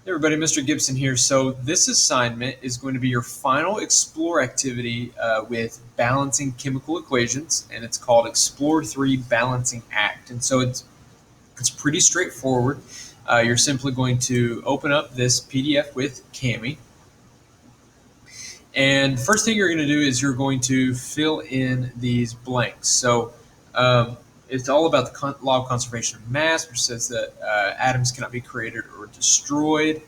Hey everybody, Mr. Gibson here. So this assignment is going to be your final Explore activity with balancing chemical equations, and it's called Explore 3 Balancing Act. And so it's pretty straightforward. You're simply going to open up this PDF with Kami, and the first thing you're going to do is you're going to fill in these blanks. So it's all about the law of conservation of mass, which says that atoms cannot be created or destroyed.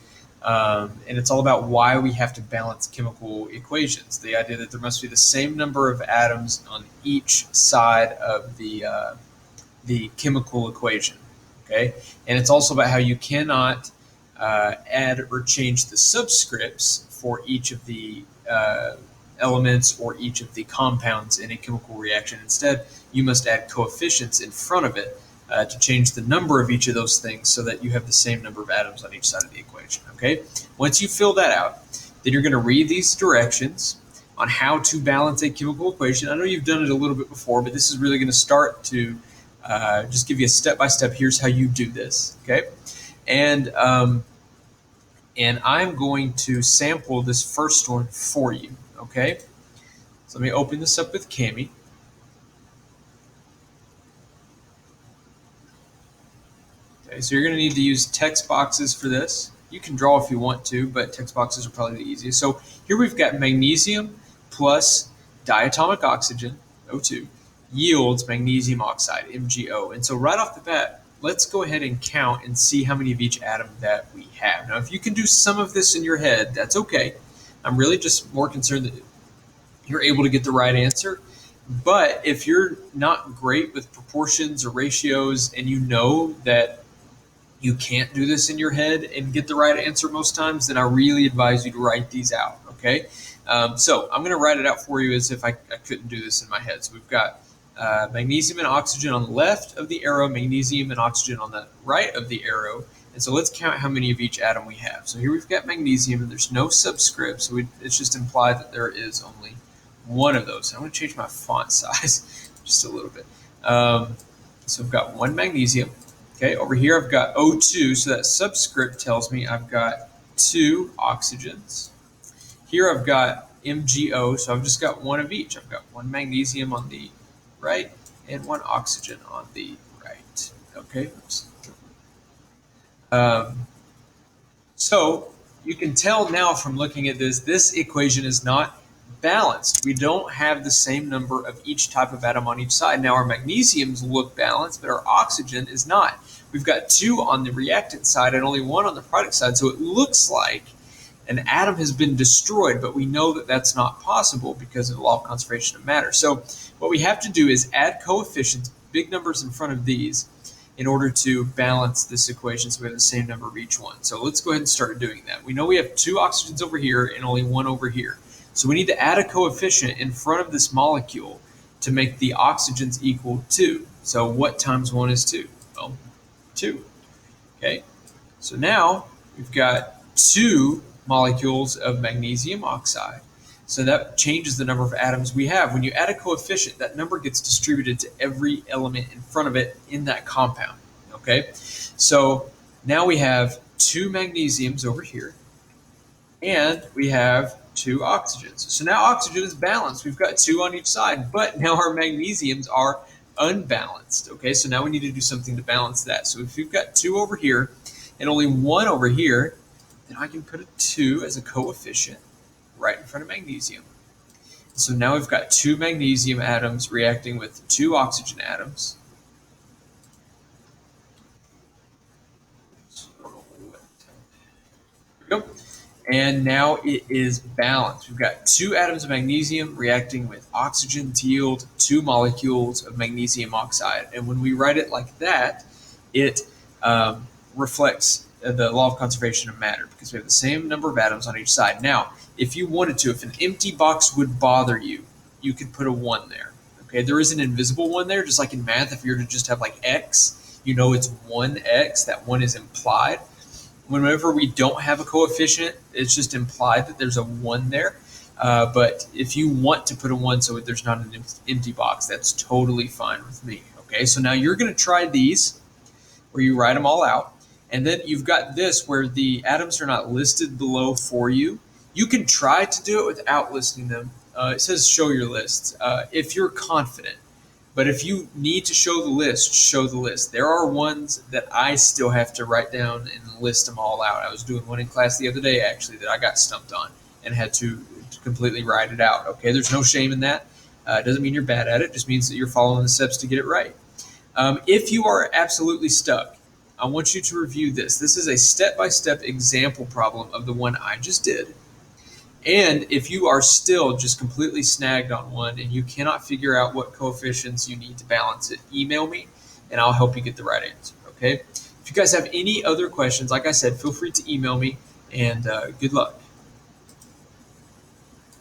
And it's all about why we have to balance chemical equations. The idea that there must be the same number of atoms on each side of the chemical equation. Okay, and it's also about how you cannot add or change the subscripts for each of the elements or each of the compounds in a chemical reaction. Instead, you must add coefficients in front of it to change the number of each of those things so that you have the same number of atoms on each side of the equation. Okay, once you fill that out, then you're going to read these directions on how to balance a chemical equation. I know you've done it a little bit before, but this is really going to start to just give you a step-by-step. Here's how you do this. Okay, and I'm going to sample this first one for you. Okay, so let me open this up with Kami. Okay, so you're going to need to use text boxes for this. You can draw if you want to, but text boxes are probably the easiest. So here we've got magnesium plus diatomic oxygen, O2, yields magnesium oxide, MgO. And so right off the bat, let's go ahead and count and see how many of each atom that we have. Now, if you can do some of this in your head, that's okay. I'm really just more concerned that you're able to get the right answer. But if you're not great with proportions or ratios and you know that you can't do this in your head and get the right answer most times, then I really advise you to write these out, okay? So I'm going to write it out for you as if I couldn't do this in my head. So we've got magnesium and oxygen on the left of the arrow, magnesium and oxygen on the right of the arrow. And so let's count how many of each atom we have. So here we've got magnesium, and there's no subscript, so it's just implied that there is only one of those. I'm going to change my font size just a little bit. So we've got one magnesium. Okay, over here I've got O2, so that subscript tells me I've got two oxygens. Here I've got MgO, so I've just got one of each. I've got one magnesium on the right and one oxygen on the right. Okay, so you can tell now from looking at this equation is not balanced. We don't have the same number of each type of atom on each side. Now our magnesiums look balanced, but our oxygen is not. We've got two on the reactant side and only one on the product side, so it looks like an atom has been destroyed, but we know that that's not possible because of the law of conservation of matter. So what we have to do is add coefficients, big numbers in front of these, in order to balance this equation so we have the same number of each one. So let's go ahead and start doing that. We know we have two oxygens over here and only one over here. So we need to add a coefficient in front of this molecule to make the oxygens equal 2. So what times 1 is 2? Well, 2. Okay, so now we've got 2 molecules of magnesium oxide. So that changes the number of atoms we have. When you add a coefficient, that number gets distributed to every element in front of it in that compound. Okay, so now we have 2 magnesiums over here, and we have 2 oxygens. So now oxygen is balanced. We've got 2 on each side, but now our magnesiums are unbalanced. Okay, so now we need to do something to balance that. So if we've got 2 over here and only 1 over here, then I can put a 2 as a coefficient right in front of magnesium. So now we've got 2 magnesium atoms reacting with 2 oxygen atoms. There we go. And now it is balanced. We've got 2 atoms of magnesium reacting with oxygen to yield 2 molecules of magnesium oxide. And when we write it like that, it reflects the law of conservation of matter because we have the same number of atoms on each side. Now, if you wanted to, if an empty box would bother you, you could put a 1 there. Okay, there is an invisible 1 there, just like in math. If you were to just have like x, you know it's 1x. That 1 is implied. Whenever we don't have a coefficient, it's just implied that there's a 1 there. But if you want to put a 1 so there's not an empty box, that's totally fine with me. Okay, so now you're going to try these where you write them all out. And then you've got this where the atoms are not listed below for you. You can try to do it without listing them. It says show your lists if you're confident. But if you need to show the list, show the list. There are ones that I still have to write down and list them all out. I was doing one in class the other day, actually, that I got stumped on and had to completely write it out. Okay, there's no shame in that. It doesn't mean you're bad at it. It just means that you're following the steps to get it right. If you are absolutely stuck, I want you to review this. This is a step-by-step example problem of the one I just did. And if you are still just completely snagged on one and you cannot figure out what coefficients you need to balance it, email me and I'll help you get the right answer. Okay? If you guys have any other questions, like I said, feel free to email me, and good luck.